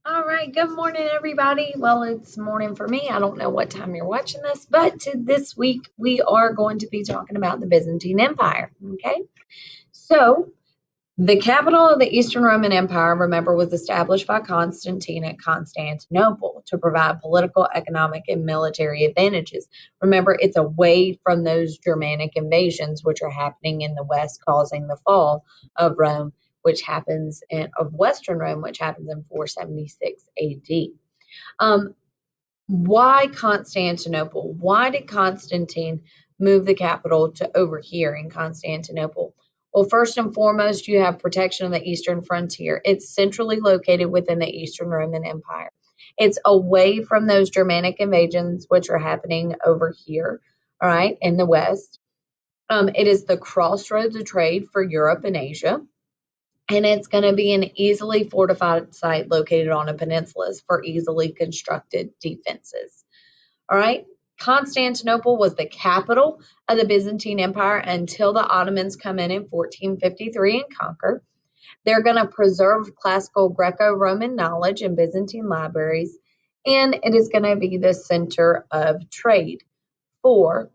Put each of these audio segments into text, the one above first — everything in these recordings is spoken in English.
All right, good morning, everybody. Well, it's morning for me. I don't know what time you're watching this, but this week we are going to be talking about the Byzantine Empire. Okay, so the capital of the Eastern Roman Empire, remember, was established by Constantine at Constantinople to provide political, economic, and military advantages. Remember, it's away from those Germanic invasions which are happening in the West, causing the fall of Rome, of Western Rome, which happens in 476 AD. Um, why Constantinople? Why did Constantine move the capital to over here in Constantinople? Well, first and foremost, you have protection of the eastern frontier. It's centrally located within the Eastern Roman Empire. It's away from those Germanic invasions, which are happening over here, all right, in the West. It is the crossroads of trade for Europe and Asia, and it's going to be an easily fortified site located on a peninsula for easily constructed defenses. All right. Constantinople was the capital of the Byzantine Empire until the Ottomans come in 1453 and conquer. They're going to preserve classical Greco-Roman knowledge in Byzantine libraries, and it is going to be the center of trade for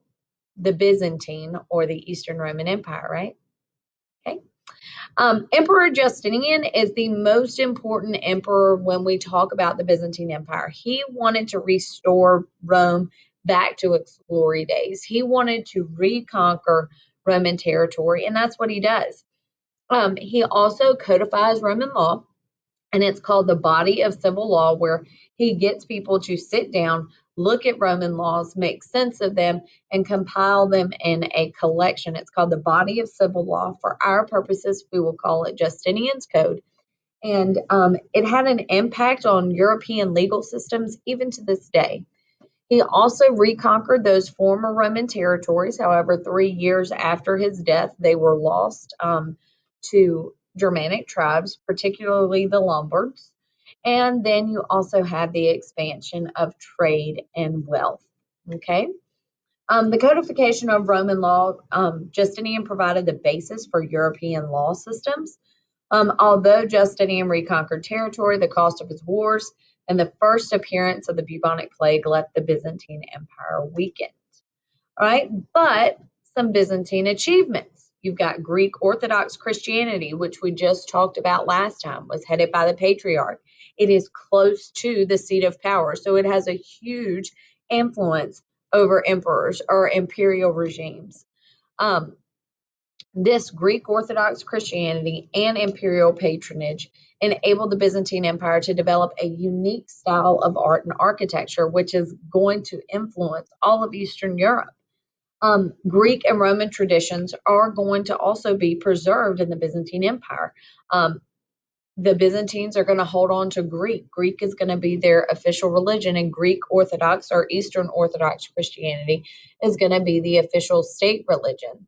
the Byzantine or the Eastern Roman Empire, right? Okay. Emperor Justinian is the most important emperor when we talk about the Byzantine Empire. He wanted to restore Rome back to its glory days. He wanted to reconquer Roman territory, and that's what he does. He also codifies Roman law, and it's called the Body of Civil Law, where he gets people to sit down, look at Roman laws, make sense of them, and compile them in a collection. It's called the Body of Civil Law. For our purposes, we will call it Justinian's Code. And it had an impact on European legal systems even to this day. He also reconquered those former Roman territories. However, 3 years after his death, they were lost to Germanic tribes, particularly the Lombards. And then you also have the expansion of trade and wealth. Okay. The codification of Roman law, Justinian provided the basis for European law systems. Although Justinian reconquered territory, the cost of his wars and the first appearance of the bubonic plague left the Byzantine Empire weakened. All right, but some Byzantine achievements. You've got Greek Orthodox Christianity, which we just talked about last time, was headed by the patriarch. It is close to the seat of power, so it has a huge influence over emperors or imperial regimes. Um, this Greek Orthodox Christianity and imperial patronage enabled the Byzantine Empire to develop a unique style of art and architecture, which is going to influence all of Eastern Europe. Greek and Roman traditions are going to also be preserved in the Byzantine Empire. The Byzantines are going to hold on to Greek. Greek is going to be their official religion, and Greek Orthodox or Eastern Orthodox Christianity is going to be the official state religion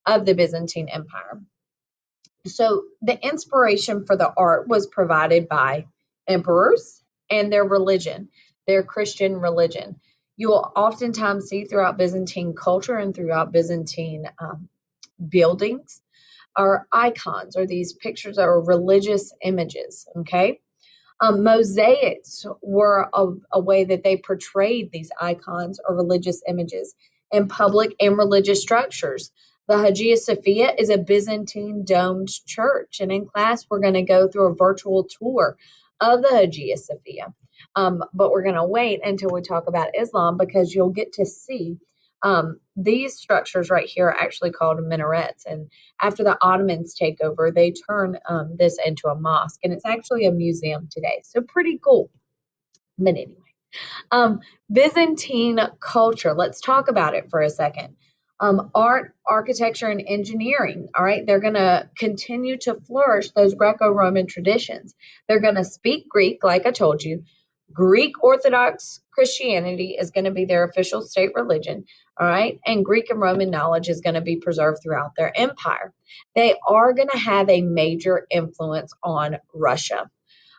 of the Byzantine Empire. So the inspiration for the art was provided by emperors and their religion, their Christian religion. You will oftentimes see throughout Byzantine culture and throughout Byzantine buildings are icons or these pictures that are religious images. Okay. Mosaics were a way that they portrayed these icons or religious images in public and religious structures. The Hagia Sophia is a Byzantine domed church, and in class we're going to go through a virtual tour of the Hagia Sophia. But we're going to wait until we talk about Islam because you'll get to see these structures right here are actually called minarets. And after the Ottomans take over, they turn this into a mosque, and it's actually a museum today. So pretty cool. But anyway, Byzantine culture. Let's talk about it for a second. Art, architecture, and engineering. All right, they're going to continue to flourish those Greco-Roman traditions. They're going to speak Greek, like I told you. Greek Orthodox Christianity is going to be their official state religion, all right? And Greek and Roman knowledge is going to be preserved throughout their empire. They are going to have a major influence on Russia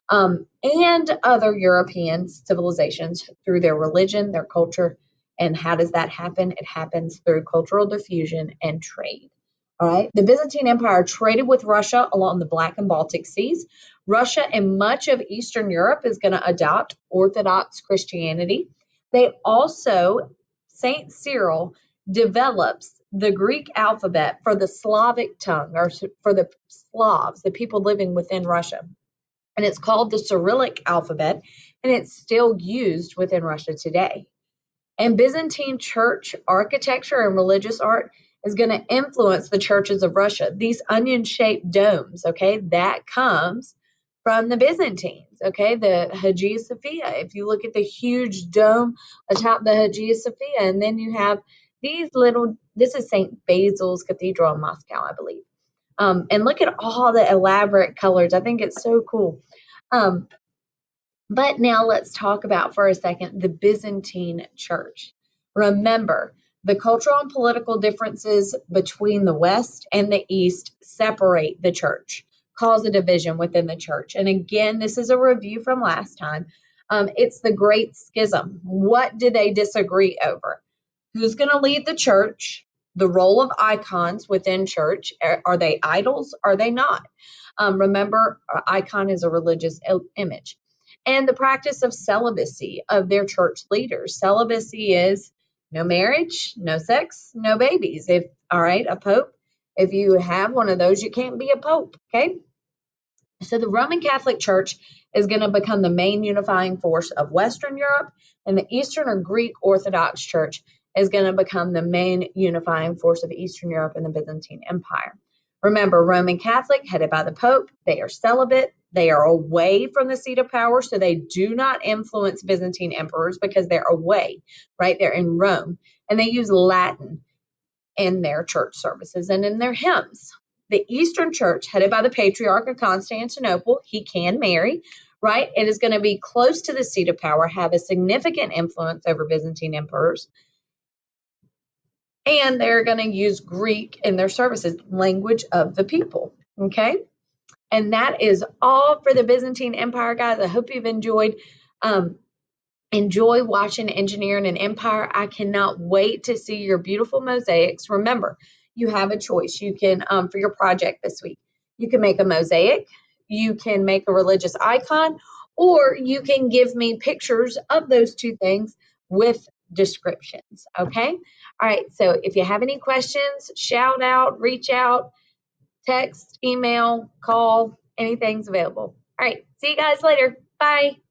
and other European civilizations through their religion, their culture. And how does that happen? It happens through cultural diffusion and trade. All right. The Byzantine Empire traded with Russia along the Black and Baltic Seas. Russia and much of Eastern Europe is going to adopt Orthodox Christianity. They also, Saint Cyril develops the Greek alphabet for the Slavic tongue, or for the Slavs, the people living within Russia. And it's called the Cyrillic alphabet, and it's still used within Russia today. And Byzantine church architecture and religious art is going to influence the churches of Russia. These onion-shaped domes, okay, that comes from the Byzantines, okay, the Hagia Sophia. If you look at the huge dome atop the Hagia Sophia, and then you have these little, this is St. Basil's Cathedral in Moscow, I believe. And look at all the elaborate colors. I think it's so cool. But now let's talk about for a second the Byzantine church. Remember, the cultural and political differences between the West and the East separate the church, cause a division within the church. And again, this is a review from last time. It's the Great Schism. What do they disagree over? Who's going to lead the church? The role of icons within church. Are they idols? Are they not? Remember, icon is a religious image. And the practice of celibacy of their church leaders. Celibacy is no marriage, no sex, no babies. If, all right, a pope, if you have one of those, you can't be a pope, okay? So the Roman Catholic Church is going to become the main unifying force of Western Europe, and the Eastern or Greek Orthodox Church is going to become the main unifying force of Eastern Europe and the Byzantine Empire. Remember, Roman Catholic, headed by the Pope, they are celibate, they are away from the seat of power, so they do not influence Byzantine emperors because they're away, right? They're in Rome, and they use Latin in their church services and in their hymns. The Eastern Church, headed by the Patriarch of Constantinople, he can marry, right? It is going to be close to the seat of power, have a significant influence over Byzantine emperors, and they're going to use Greek in their services, language of the people, okay? And that is all for the Byzantine Empire, guys. I hope you've enjoyed. Enjoy watching Engineering an Empire. I cannot wait to see your beautiful mosaics. Remember, you have a choice. You can, for your project this week, you can make a mosaic, you can make a religious icon, or you can give me pictures of those two things with descriptions, okay? All right, so if you have any questions, shout out, reach out, text, email, call, anything's available. All right, see you guys later. Bye.